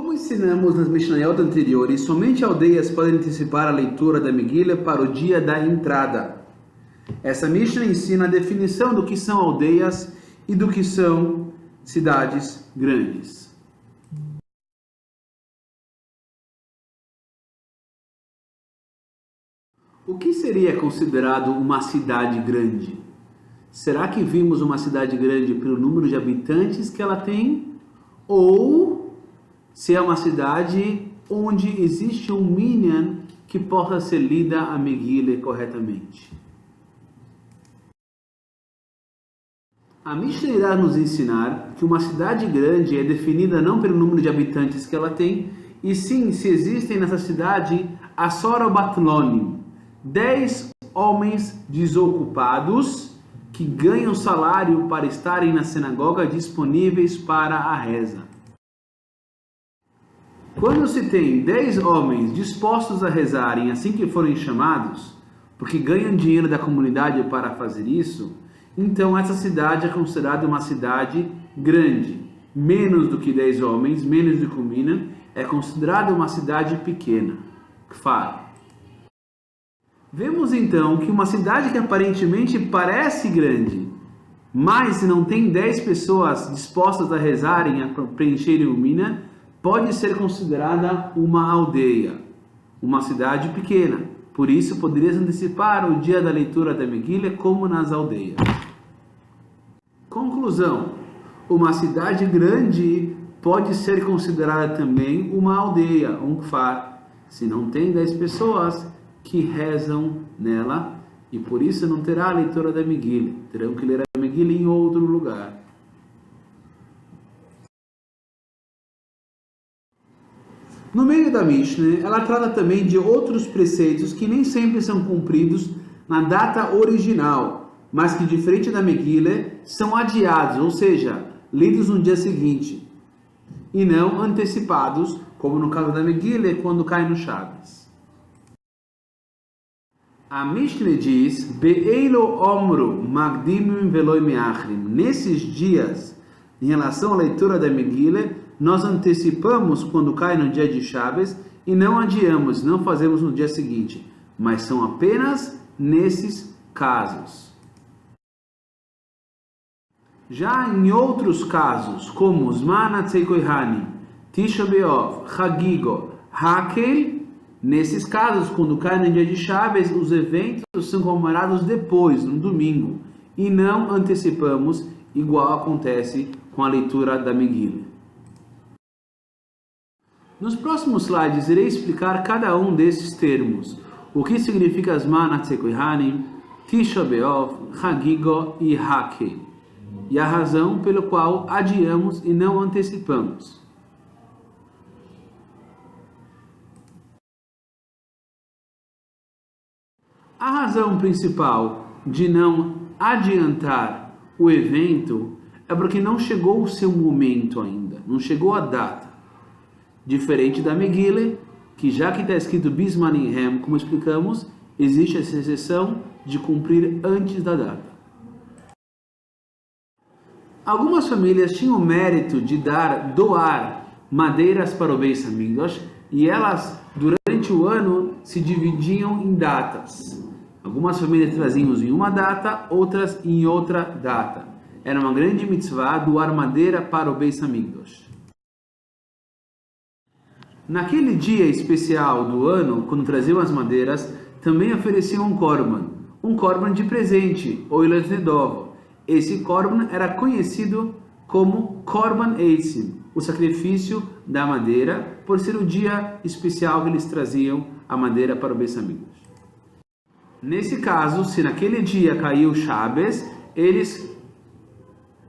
Como ensinamos nas Mishnayot anteriores, somente aldeias podem antecipar a leitura da Megillah para o dia da entrada. Essa Mishnah ensina a definição do que são aldeias e do que são cidades grandes. O que seria considerado uma cidade grande? Será que vimos uma cidade grande pelo número de habitantes que ela tem? Ou se é uma cidade onde existe um minyan que possa ser lida a Megillah corretamente? A Mishnah irá nos ensinar que uma cidade grande é definida não pelo número de habitantes que ela tem, e sim se existem nessa cidade Asora Batlonim, 10 homens desocupados que ganham salário para estarem na sinagoga disponíveis para a reza. Quando se tem 10 homens dispostos a rezarem assim que forem chamados, porque ganham dinheiro da comunidade para fazer isso, então essa cidade é considerada uma cidade grande. Menos do que 10 homens, menos do que um minyan, é considerada uma cidade pequena. Kfar. Vemos então que uma cidade que aparentemente parece grande, mas se não tem 10 pessoas dispostas a rezarem, a preencherem o minyan, pode ser considerada uma aldeia, uma cidade pequena. Por isso, poderia antecipar o dia da leitura da Megillah como nas aldeias. Conclusão: uma cidade grande pode ser considerada também uma aldeia, um kfar, se não tem 10 pessoas que rezam nela, e por isso não terá a leitura da Megillah. Terão que ler a Megillah em outro lugar. No meio da Mishnah, ela trata também de outros preceitos que nem sempre são cumpridos na data original, mas que, diferente da Megillah, são adiados, ou seja, lidos no dia seguinte, e não antecipados, como no caso da Megillah, quando cai no Shabbos. A Mishnah diz: Be'eilo omru magdimim veloi meachrim. Nesses dias, em relação à leitura da Megillah, nós antecipamos quando cai no dia de Shabbos e não adiamos, não fazemos no dia seguinte, mas são apenas nesses casos. Já em outros casos, como Zman Atzei Kohanim, Tisha B'Av, Chagigo, Hakel, nesses casos, quando cai no dia de Shabbos, os eventos são comemorados depois, no domingo, e não antecipamos, igual acontece com a leitura da Megillah. Nos próximos slides irei explicar cada um desses termos, o que significa Zman Atzei Kohanim, Tisha B'Av, Chagigo e Hakel, e a razão pelo qual adiamos e não antecipamos. A razão principal de não adiantar o evento é porque não chegou o seu momento ainda, não chegou a data. Diferente da Megillah, que já que está escrito Bismanihem, como explicamos, existe essa exceção de cumprir antes da data. Algumas famílias tinham o mérito de doar madeiras para o Beis Hamikdash, e elas, durante o ano, se dividiam em datas. Algumas famílias traziam em uma data, outras em outra data. Era uma grande mitzvah doar madeira para o Beis Hamikdash. Naquele dia especial do ano, quando traziam as madeiras, também ofereciam um korban de presente, oilas nedova. Esse korban era conhecido como korban eitzim, o sacrifício da madeira, por ser o dia especial que eles traziam a madeira para o Beis Hamikdash. Nesse caso, se naquele dia caiu Shabbos, eles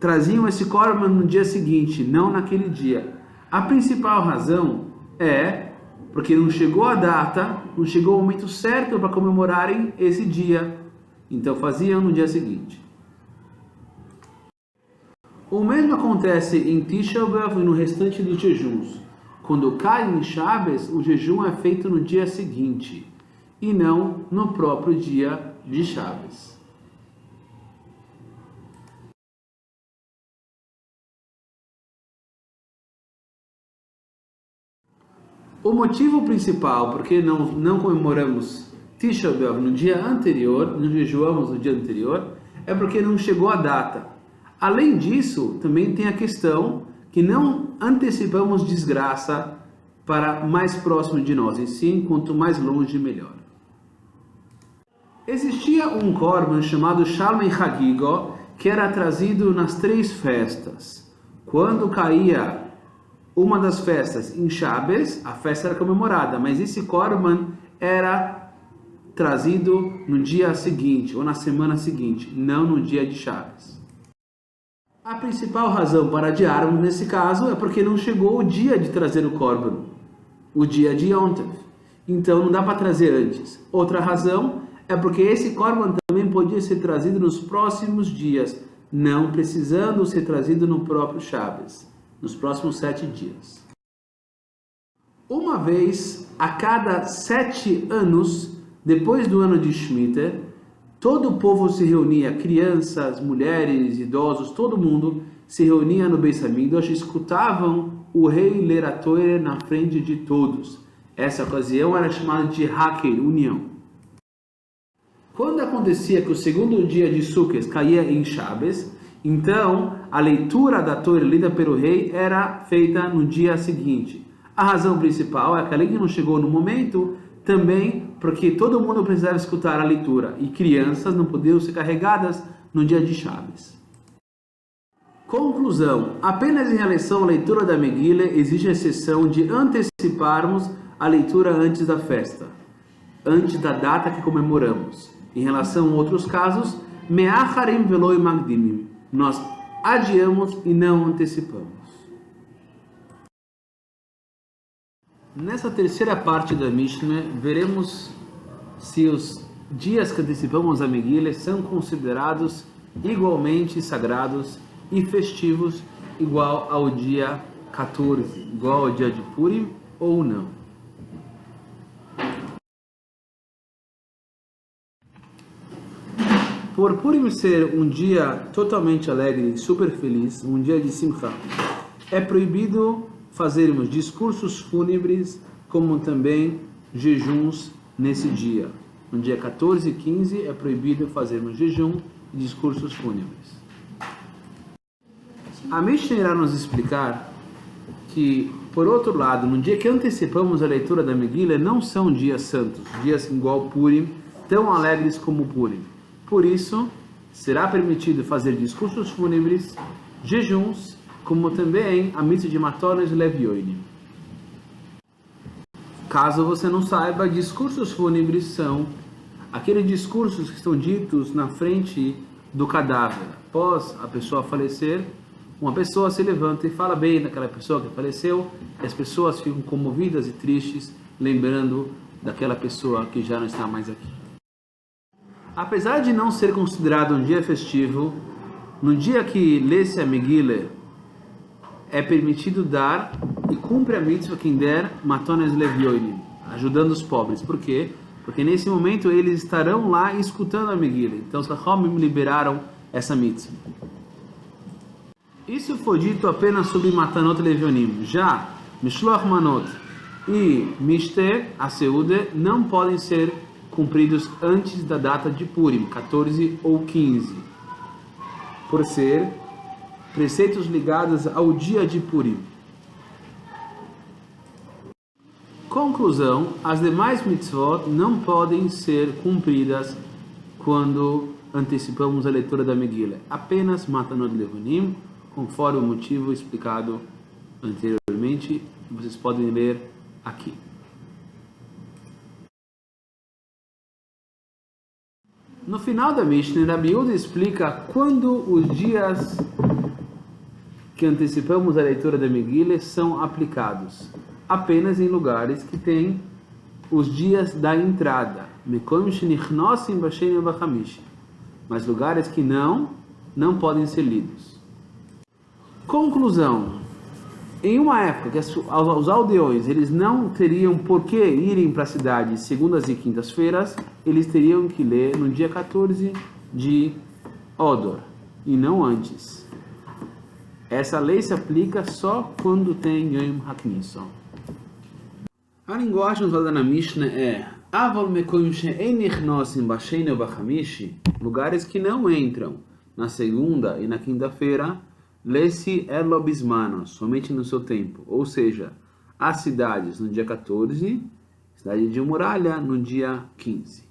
traziam esse korban no dia seguinte, não naquele dia. A principal razão é porque não chegou a data, não chegou o momento certo para comemorarem esse dia, então faziam no dia seguinte. O mesmo acontece em Tisha B'Av e no restante dos jejuns. Quando cai em Shabbos, o jejum é feito no dia seguinte e não no próprio dia de Shabbos. O motivo principal porque não comemoramos Tisha B'Av no dia anterior, não jejuamos no dia anterior, é porque não chegou a data. Além disso, também tem a questão que não antecipamos desgraça para mais próximo de nós, e sim, quanto mais longe, melhor. Existia um korban chamado Shalmei Chagigo, que era trazido nas 3 festas. Quando caía uma das festas em Shabbos, a festa era comemorada, mas esse korban era trazido no dia seguinte, ou na semana seguinte, não no dia de Shabbos. A principal razão para adiarmos nesse caso é porque não chegou o dia de trazer o korban, o dia de ontem. Então não dá para trazer antes. Outra razão é porque esse korban também podia ser trazido nos próximos dias, não precisando ser trazido no próprio Shabbos, nos próximos 7 dias. Uma vez a cada 7 anos, depois do ano de Shemitah, todo o povo se reunia, crianças, mulheres, idosos, todo mundo se reunia no Beis Hamikdash, escutavam o rei ler a Torá na frente de todos. Essa ocasião era chamada de Hakel, união. Quando acontecia que o segundo dia de Sukkot caía em Shabbos, então a leitura da Torá lida pelo rei era feita no dia seguinte. A razão principal é que além de não chegou no momento, também porque todo mundo precisava escutar a leitura e crianças não podiam ser carregadas no dia de Shabbos. Conclusão: apenas em relação à leitura da Megillah existe a exceção de anteciparmos a leitura antes da festa, antes da data que comemoramos. Em relação a outros casos, me'acharim veloi magdimim, nós adiamos e não antecipamos. Nessa terceira parte da Mishnah, veremos se os dias que antecipamos a Megillah são considerados igualmente sagrados e festivos, igual ao dia 14, igual ao dia de Purim ou não. Por Purim ser um dia totalmente alegre, super feliz, um dia de Simcha, é proibido fazermos discursos fúnebres, como também jejuns nesse dia. No dia 14 e 15 é proibido fazermos jejum e discursos fúnebres. A Mishnah irá nos explicar que, por outro lado, no dia que antecipamos a leitura da Megillah, não são dias santos, dias igual Purim, tão alegres como Purim. Por isso, será permitido fazer discursos fúnebres, jejuns, como também a mitzvah de Matones Levioinim. Caso você não saiba, discursos fúnebres são aqueles discursos que estão ditos na frente do cadáver. Após a pessoa falecer, uma pessoa se levanta e fala bem daquela pessoa que faleceu, e as pessoas ficam comovidas e tristes, lembrando daquela pessoa que já não está mais aqui. Apesar de não ser considerado um dia festivo, no dia que lê-se a Megillah, é permitido dar e cumpre a mitzvah quem der matones levioinim, ajudando os pobres. Por quê? Porque nesse momento eles estarão lá escutando a Megillah. Então os Chachamim liberaram essa mitzvah. Isso foi dito apenas sobre matanot levionim. Já mishloach manot e mishte a seude não podem ser cumpridos antes da data de Purim, 14 ou 15, por ser preceitos ligados ao dia de Purim. Conclusão: as demais mitzvot não podem ser cumpridas quando antecipamos a leitura da Megillah, apenas Matanot Levanim, conforme o motivo explicado anteriormente, vocês podem ler aqui. No final da Mishnah, Rabi Yehuda explica quando os dias que antecipamos a leitura da Megillah são aplicados. Apenas em lugares que têm os dias da entrada. Mas lugares que não podem ser lidos. Conclusão: em uma época que os aldeões eles não teriam por que irem para a cidade segundas e quintas-feiras, eles teriam que ler no dia 14 de Odor, e não antes. Essa lei se aplica só quando tem Yom HaKnisson. A linguagem usada na Mishnah é Aval mekoim she'en nichnosim b'sheini u'b'chamishi, lugares que não entram na segunda e na quinta-feira, lesi elo bismano, somente no seu tempo. Ou seja, as cidades no dia 14, cidade de muralha no dia 15.